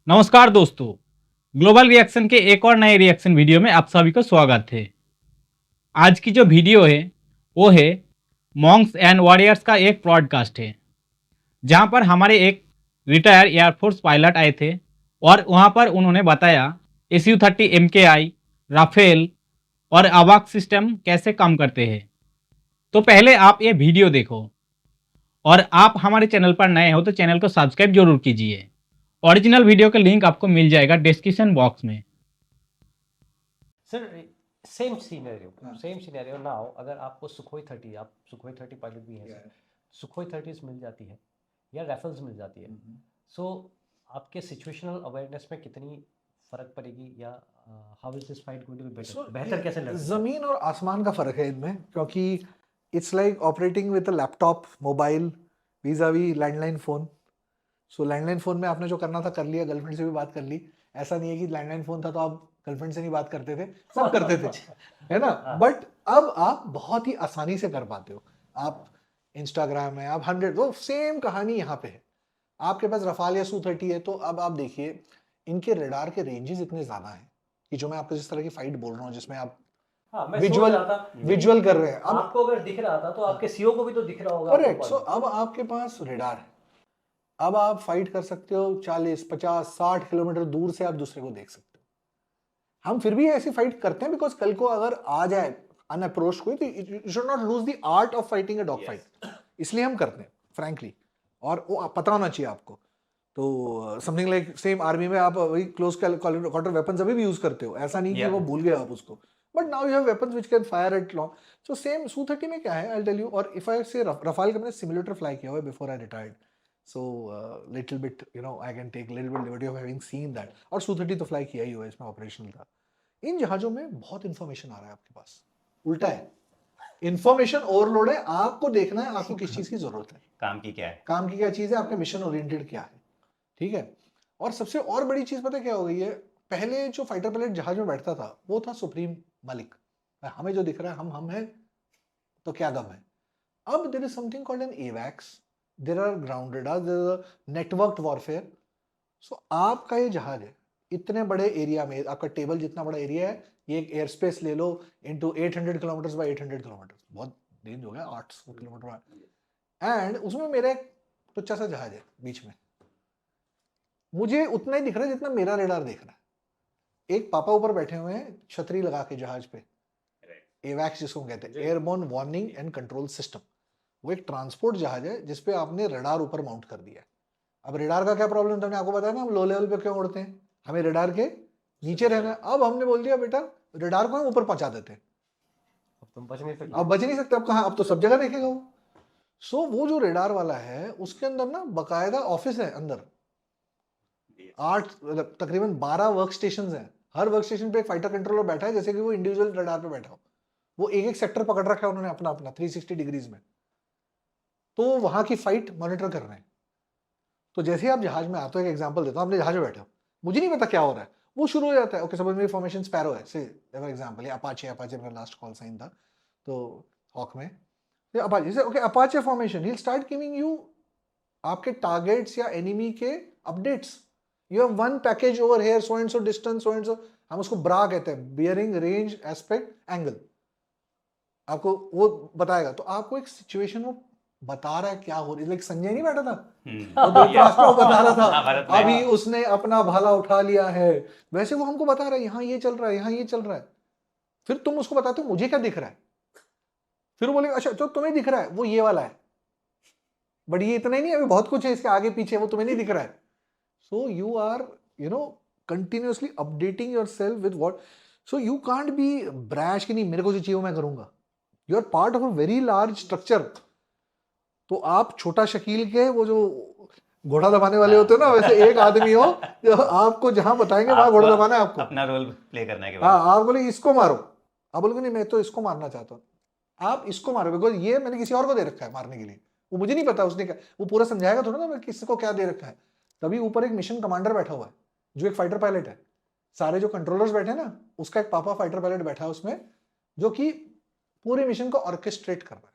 नमस्कार दोस्तों, global reaction के एक और नए रिएक्शन वीडियो में आप सभी का स्वागत है। आज की जो वीडियो है वो है मॉन्क्स एंड वॉरियर्स का एक पॉडकास्ट है, जहां पर हमारे एक रिटायर एयरफोर्स पायलट आए थे और वहां पर उन्होंने बताया SU-30 MKI, राफेल और अवाक सिस्टम कैसे काम करते हैं। तो पहले आप ये वीडियो देखो और आप हमारे चैनल पर नए हो तो चैनल को सब्सक्राइब जरूर कीजिए। ओरिजिनल वीडियो का लिंक आपको मिल जाएगा डिस्क्रिप्शन बॉक्स में। सर सेम सिनेरियो नाउ अगर आपको सुखोई 30 आप सुखोई 30 पायलट भी हैं सर, सुखोई 30 मिल जाती है या राइफल्स मिल जाती है, सो आपके सिचुएशनल अवेयरनेस में कितनी फर्क पड़ेगी या how is this fight going to be better, बेहतर कैसे लड़ सकते हैं? जमीन और आसमान का फर्क है इनमें, क्योंकि it's like operating with a laptop mobile vis a vis landline phone. So landline phone में आपने जो करना था कर लिया, गर्लफ्रेंड से भी बात कर ली। ऐसा नहीं है कि लैंडलाइन फ़ोन था तो आप गर्लफ्रेंड से नहीं बात करते थे, सब करते थे, है ना। बट अब आप बहुत ही आसानी से कर पाते हो। आप इंस्टाग्राम है, आप 100, वो सेम कहानी यहाँ पे है। आपके पास रफाल या Su-30 है, तो अब आप देखिए इनके रडार के रेंजेस इतने ज़्यादा हैं कि जो मैं आपको जिस तरह की फाइट बोल रहा हूँ जिसमें आप मैं विजुअल कर रहे हैं, अब आपको अगर दिख रहा था तो आपके सीओ को भी तो दिख रहा होगा। करेक्ट। सो अब आपके पास रडार है, अब आप फाइट कर सकते हो 40, 50, 60 किलोमीटर दूर से आप दूसरे को देख सकते हो। हम फिर भी ऐसी फाइट करते हैं बिकॉज कल को अगर आ जाए अनअप्रोच कोई, तो you should not lose the art of fighting a dog fight, इसलिए हम करते हैं फ्रैंकली। और वो पता होना चाहिए आपको। तो समथिंग लाइक सेम आर्मी में आप वही क्लोज क्वार्टर वेपन्स अभी भी यूज करते हो, ऐसा नहीं कि वो भूल गए आप उसको, but now you have weapons which can fire at long. So same Su-30 में क्या है, आई विल टेल यू। और इफ आई से रफाल का मैंने सिमुलेटर फ्लाई किया हुआ है before I retired, so little bit you know I can take little bit liberty of having seen that. और Su-30 तो फ्लाई किया ही हुआ है, इसमें ऑपरेशनल था। इन जहाजों में बहुत इंफॉर्मेशन आ रहा है आपके पास, उल्टा है, इंफॉर्मेशन ओवरलोड है। आपको देखना है आपको किस चीज की जरूरत है, काम की क्या है, काम की क्या चीज है, आपका मिशन ओरिएंटेड क्या है, ठीक है। और सबसे और बड़ी चीज पता है क्या हो गई है, पहले जो फाइटर पायलट जहाज में बैठता था वो था सुप्रीम मालिक, हमें जो दिख रहा है हम हैं तो क्या गम है। अब there is something called an एवैक्स, there are ground radars, there are networked warfare. So आपका ये जहाज है इतने बड़े एरिया में, आपका टेबल जितना बड़ा एरिया है, ये एक एयर स्पेस ले लो इनटू 800 किलोमीटर बाय 800 किलोमीटर, बहुत रेंज हो गया 800 किलोमीटर। एंड उसमें मेरा एक टुच्चा सा जहाज है बीच में, मुझे उतना ही दिख रहा है जितना मेरा रेडार देख रहा है। एक पापा ऊपर बैठे हुए हैं छतरी लगा के जहाज पे, एवैक्स जिसको कहते हैं, airborne warning and control system. वो एक ट्रांसपोर्ट जहाज है जिसपे आपने रडार ऊपर माउंट कर दिया है। अब रडार का क्या प्रॉब्लम था, मैंने आपको बताया ना, हम लो लेवल पे क्यों उड़ते हैं, हमें रडार के नीचे रहना है। अब हमने बोल दिया बेटा रडार को हम ऊपर पहुंचा देते हैं, अब तुम बच नहीं सकते, अब बच नहीं सकते, अब कहाँ, अब तो सब जगह देखेगा वो। सो वो जो रडार वाला है उसके अंदर ना बकायदा ऑफिस है अंदर, 8 तकरीबन 12 वर्क स्टेशन हैं। हर वर्क स्टेशन पे एक फाइटर कंट्रोलर बैठा है, जैसे कि वो इंडिविजुअल रडार पे बैठा हो। वो एक एक सेक्टर पकड़ रखा है उन्होंने अपना अपना 360 डिग्रीज में, तो वहां की फाइट मॉनिटर कर रहे हैं। तो जैसे आप जहाज में आते हो, एक एग्जांपल देता हूं, अपने जहाज में बैठे हो, मुझे नहीं पता क्या हो रहा है, वो शुरू हो जाता है, ओके सपोज मेरी फॉर्मेशन स्पैरो है से फॉर एग्जांपल, या अपाचे मेरा लास्ट कॉल साइन था तो हॉक में, अपाचे से okay Apache formation, he will start giving you आपके टारगेट्स या एनिमी के updates. You have one package over here, so and so distance, so and so, हम उसको ब्रा कहते हैं, बियरिंग रेंज एस्पेक्ट एंगल, आपको वो बताएगा। तो आपको एक सिचुएशन वो बता रहा है क्या हो रही है, लाइक संजय नहीं बैठा था वो धृतराष्ट्र को बता रहा था अभी उसने अपना भाला उठा लिया है, वैसे वो हमको बता रहा है यहाँ ये चल रहा है, यहाँ ये चल रहा है। फिर तुम उसको बताते हो मुझे क्या दिख रहा है, फिर वो बोलेगा अच्छा जो तुम्हें दिख रहा है वो ये वाला है, बट ये इतना ही नहीं, अभी बहुत कुछ है इसके आगे पीछे, वो तुम्हें नहीं दिख रहा है। So you are you know continuously updating yourself with what, so you can't be brash कि नहीं मेरे को जो चाहिए मैं करूंगा। You are part of a very large structure. तो आप छोटा शकील के वो जो घोड़ा दबाने वाले होते हो ना, वैसे एक आदमी हो जो आपको जहां बताएंगे वहां घोड़ा दबाना है आपको, अपना रोल प्ले करने के बाद। हाँ, आप बोले इसको मारो, आप बोलोगे नहीं मैं तो इसको मारना चाहता हूँ, आप इसको मारो बिकॉज ये मैंने किसी और को दे रखा है मारने के लिए, वो मुझे नहीं पता उसने क्या, वो पूरा समझाएगा थोड़ा ना मैं किसको क्या दे रखा है। तभी ऊपर एक मिशन कमांडर बैठा हुआ है जो एक फाइटर पायलट है, सारे जो कंट्रोलर्स बैठे हैं ना उसका एक पापा फाइटर पायलट बैठा है उसमें, जो कि पूरे मिशन को ऑर्केस्ट्रेट कर रहा है,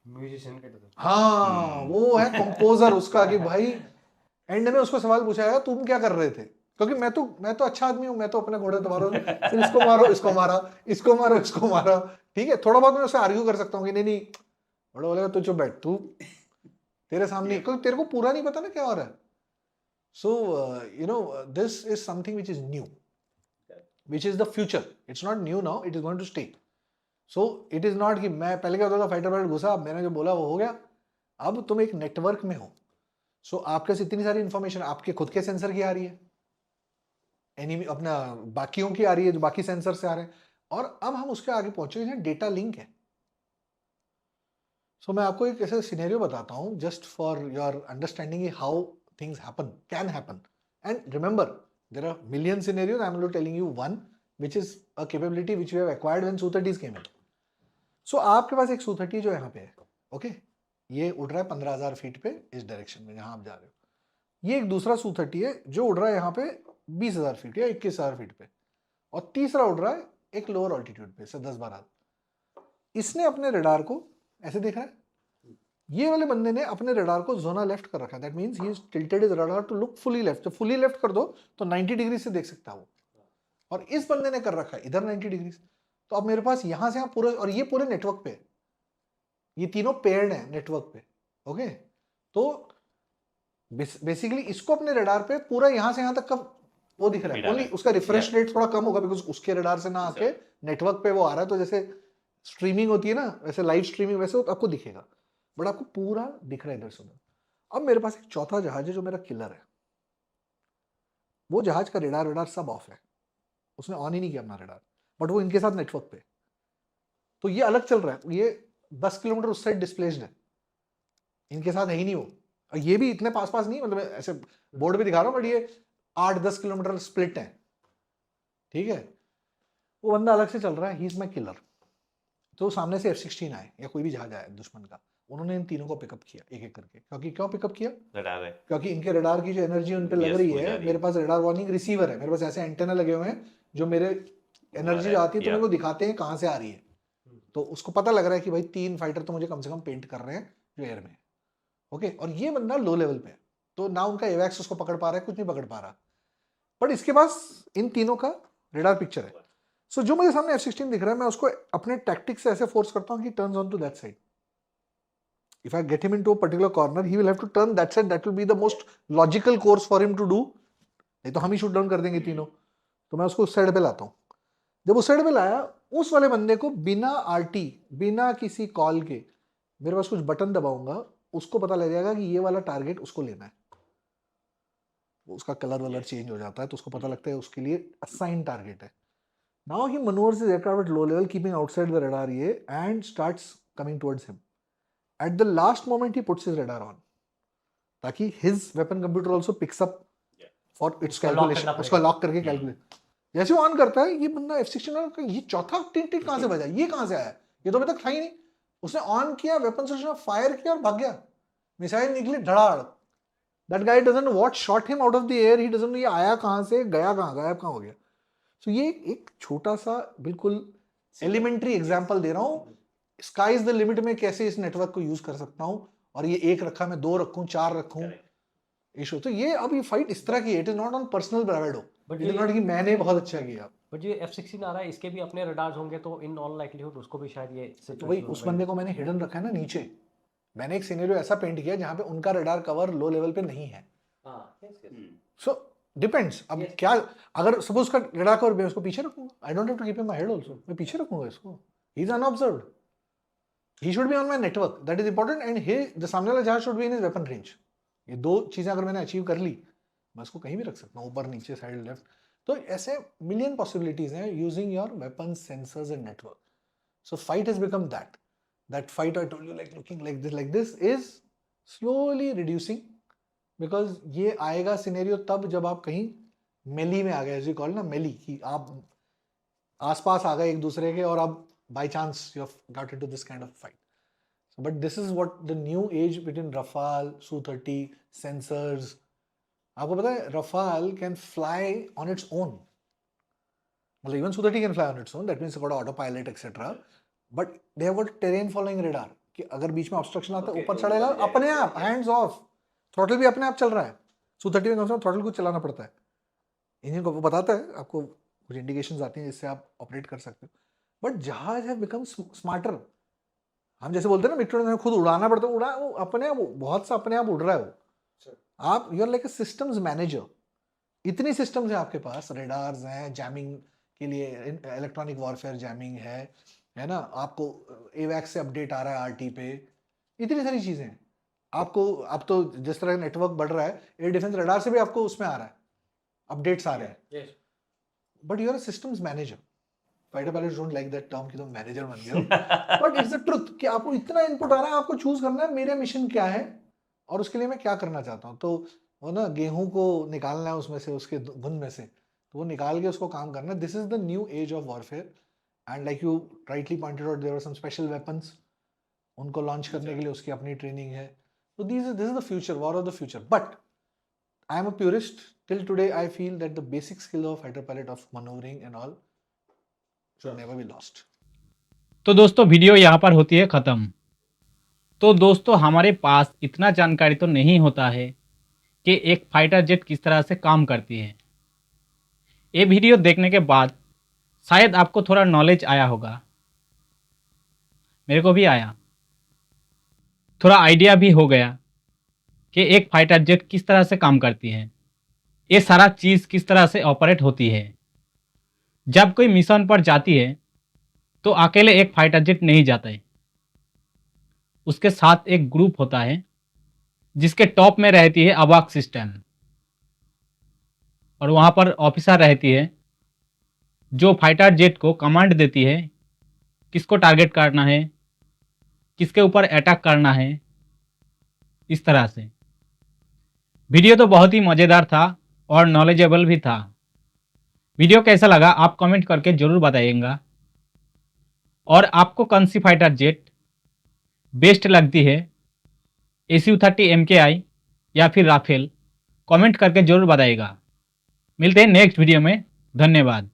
म्यूजिशियन के तरह। हाँ वो है कंपोजर उसका कि भाई एंड में उसको सवाल पूछा जाएगा तुम क्या कर रहे थे, क्योंकि मैं तो अच्छा आदमी हूँ, मैं तो अपने घोड़े तुम्हारा फिर इसको मारो, इसको मारा, इसको मारो, इसको मारा, ठीक है। थोड़ा बहुत मैं उससे आर्ग्यू कर सकता हूँ कि नहीं बड़ा बोलेगा तू चुप बैठ, तू तेरे सामने, क्योंकि तेरे को पूरा नहीं पता ना क्या हो रहा है। So this is something which is new, which is the future, it's not new now, it is going to stay. So it is not कि मैं पहले क्या होता था, फाइटर पायलट घुसा, मैंने जो बोला वो हो गया। अब तुम एक नेटवर्क में हो, सो आपके पास इतनी सारी इंफॉर्मेशन आपके खुद के सेंसर की आ रही है, एनिमी अपना बाकियों की आ रही है जो बाकी सेंसर से आ रहे हैं, और अब हम उसके आगे पहुंचे हैं डेटा लिंक है। सो मैं आपको एक ऐसा सिनेरियो बताता हूं just for your understanding how things happen, can happen. And remember there are million scenarios, I am not telling you one which is a capability which we have acquired when Su-30s came in. So आपके पास एक Su-30 जो यहाँ पे है, okay, ये उड़ रहा है 15,000 फीट पे इस डायरेक्शन में जहाँ आप जा रहे हो। ये एक दूसरा Su-30 है जो उड़ रहा है यहाँ पे 20,000 फीट या 21,000 फीट पे, और तीसरा उड़ रहा है एक लोअर ऑल्टीट्यूड पे से 10-12। इसने अपने रडार को ऐसे देखा है, ये वाले बंदे ने अपने रडार को जोना लेफ्ट कर रखा है। That means he is tilted his radar to look fully left. जब फुली लेफ्ट कर दो तो 90 डिग्री से देख सकता है वो, और इस बंदे ने कर रखा है इधर 90 डिग्री। तो अब मेरे पास यहां से यहाँ पूरे, और ये पूरे नेटवर्क पे, ये तीनों पेयर्ड है नेटवर्क पे, ओके। तो बेसिकली इसको अपने रडार पे पूरा यहां से यहां तक का वो दिख रहा है, ओनली उसका रिफ्रेश रेट थोड़ा कम होगा बिकॉज उसके रडार से ना आके नेटवर्क पे वो आ रहा है। तो जैसे स्ट्रीमिंग होती है ना, वैसे लाइव स्ट्रीमिंग वैसे आपको दिखेगा, बट आपको पूरा दिख रहा है इधर से उधर। अब मेरे पास एक चौथा जहाज है जो मेरा किलर है, वो जहाज का रडार सब ऑफ है, उसने ऑन ही नहीं किया अपना रडार, बट वो इनके साथ नेटवर्क पे। तो ये अलग चल रहा है, ये 10 किलोमीटर उस साइड डिस्प्लेस्ड है, इनके साथ है ही नहीं वो। और ये भी इतने पास नहीं, मतलब ऐसे बोर्ड पे दिखा रहा हूं, बट ये 8-10 किलोमीटर स्प्लिट है, ठीक है। वो बंदा अलग से चल रहा है, ही इज माई किलर। तो सामने से F-16 आए या कोई भी जहाज आया दुश्मन का, उन्होंने इन तीनों को पिकअप किया एक एक करके। क्योंकि क्यों पिकअप किया? रडार है, क्योंकि इनके रडार की जो एनर्जी उन पे लग रही है, मेरे पास रडार वार्निंग रिसीवर है, मेरे पास ऐसे एंटेना लगे हुए हैं जो मेरे एनर्जी जो आती है तो मेरे को दिखाते हैं कहाँ से आ रही है। तो उसको पता लग रहा है कि भाई 3 फाइटर तो मुझे कम से कम पेंट कर रहे हैं जो एयर में है, ओके। और ये बंदा लो लेवल पे है, तो ना उनका एवैक्स उसको पकड़ पा रहा है, कुछ नहीं पकड़ पा रहा, बट इसके पास इन तीनों का रडार पिक्चर है। सो जो मुझे सामने F-16 दिख रहा है, मैं उसको अपने टैक्टिक से ऐसे फोर्स करता हूँ कि turns on to that side. If I get him into a particular corner, he will have to turn that side. That will be the most logical course for him to do. नहीं तो हम ही shoot down कर देंगे तीनों। तो मैं उसको उस साइड पे लाता हूँ। जब उस साइड पे लाया, उस वाले बंदे को बिना आरटी, बिना किसी कॉल के, मेरे पास कुछ बटन दबाऊंगा, उसको पता लग जाएगा कि ये वाला टारगेट उसको लेना है। उसका कलर चेंज हो जाता है, तो उसको पता लगता है उसके लिए असाइन टारगेट है। Now he maneuvers his aircraft at low level, keeping outside the radar and starts coming towards him. At the last moment, he puts his radar on, ताकि his weapon computer also picks up for its calculation. उसका lock करके calculate. जैसे वो on करता है, ये बंदा F-16 ये चौथा टिंट कहाँ से बजा, ये कहाँ से आया, ये तो अभी तक था ही नहीं। उसने ऑन किया, वेपन से फायर किया और भाग गया, मिसाइल निकली धड़ाड़। That guy doesn't know what shot him out of the air. He doesn't know ये आया कहाँ से, गया कहाँ, गायब कहाँ हो गया। So ये एक छोटा सा बिल्कुल एलिमेंट्री एग्जाम्पल दे रहा हूँ, स्काई इज द लिमिट में कैसे इस नेटवर्क को यूज कर सकता हूँ। और ये एक रखा, मैं 2 रखूं, 4 रखूं, इशू। तो ये अब ये फाइट इस तरह की है, it is not on personal bravado, but it is not कि मैंने बहुत अच्छा किया। बट ये F-16 आ रहा है, इसके भी अपने रडार्स होंगे, तो इन ऑल लाइकलीहुड उसको भी शायद ये तो वही उस बंदे को मैंने हिडन रखा है ना नीचे। मैंने एक सिनेरियो ऐसा पेंट किया जहाँ पे उनका रडार कवर लो लेवल पे नहीं है। सो डिपेंड्स, अब क्या, अगर सपोज का रडार कवर मैं उसको पीछे रखूंगा, I don't have to keep in my head also, मैं पीछे रखूंगा इसको, he is unobserved, he should be on my network, that is important. And he the सामने वाला जहाज should be in his weapon range. ये 2 चीजें अगर मैंने अचीव कर ली, मैं इसको कहीं भी रख सकता हूँ, ऊपर, नीचे, साइड, लेफ्ट। तो ऐसे मिलियन पॉसिबिलिटीज हैं using your weapon, sensors and network. So fight has become that fight I told you, like looking like this is slowly reducing, because ये आएगा सिनेरियो तब जब आप कहीं मेली में आ गए, एज यू कॉल ना, मेली, कि आप आसपास आ गए एक दूसरे के और अब by chance you have got into this kind of fight. But this is what the new age between Rafale, Su-30, sensors. आपको पता है Rafale can fly on its own, मतलब even Su-30 can fly on its own, that means got auto pilot etcetera, but they have got terrain following radar, कि अगर बीच में obstruction आता है ऊपर चढ़ेगा अपने आप, हैंड्स ऑफ, थ्रॉटल भी अपने आप चल रहा है। Su-30 में कम से कम थ्रॉटल को चलाना पड़ता है, इंजन को वो बताता है आपको, कुछ इंडिकेशंस आती हैं जिससे आप ऑपरेट कर सकते हो। बट जहाज है बिकम स्मार्टर। हम जैसे बोलते हैं ना मिट्टू ने खुद उड़ाना पड़ता है, उड़ा वो अपने आप, बहुत सा अपने आप उड़ रहा है वो। आप you are like a systems manager. इतनी सिस्टम्स हैं आपके पास, रेडार्स हैं जैमिंग के लिए, इलेक्ट्रॉनिक वॉरफेयर जैमिंग है ना, आपको एवैक्स से अपडेट आ रहा है आरटी पे, इतनी सारी चीजें हैं आपको। अब तो जिस तरह नेटवर्क बढ़ रहा है, एयर डिफेंस रडार से भी आपको उसमें आ रहा है, अपडेट्स आ रहे हैं। But you are a systems manager. Fighter pilots don't like that term कि तुम मैनेजर बन गए हो, बट इट्स द ट्रुथ कि आपको इतना इनपुट आ रहा है, आपको चूज करना है मेरा मिशन क्या है और उसके लिए मैं क्या करना चाहता हूँ। तो वो ना गेहूं को निकालना है उसमें से, उसके धुंध में से, तो वो निकाल के उसको काम करना है। This is the new age of warfare and like you rightly pointed out, there are some special weapons, उनको लॉन्च करने के लिए उसकी अपनी ट्रेनिंग है। तो this is the future, war of the future. But I am a purist, till today I feel that the basic skill of fighter pilot of manoeuvring and all should never be lost. तो दोस्तों video यहाँ पर होती है ख़त्म। तो दोस्तों हमारे पास इतना जानकारी तो नहीं होता है कि एक फाइटर जेट किस तरह से काम करती है। ये वीडियो देखने के बाद शायद आपको थोड़ा नॉलेज आया होगा, मेरे को भी आया, थोड़ा आइडिया भी हो गया कि एक फाइटर जेट किस तरह से काम करती है, ये सारा चीज़ किस तरह से ऑपरेट होती है। जब कोई मिशन पर जाती है तो अकेले एक फाइटर जेट नहीं जाता है, उसके साथ एक ग्रुप होता है जिसके टॉप में रहती है अवाक सिस्टम, और वहाँ पर ऑफिसर रहती है जो फाइटर जेट को कमांड देती है किसको टारगेट करना है, किसके ऊपर अटैक करना है। इस तरह से वीडियो तो बहुत ही मज़ेदार था और नॉलेजेबल भी था। वीडियो कैसा लगा आप कमेंट करके ज़रूर बताइएगा, और आपको कौन सी फाइटर जेट बेस्ट लगती है, Su-30 MKI या फिर राफेल, कमेंट करके ज़रूर बताइएगा। मिलते हैं नेक्स्ट वीडियो में, धन्यवाद।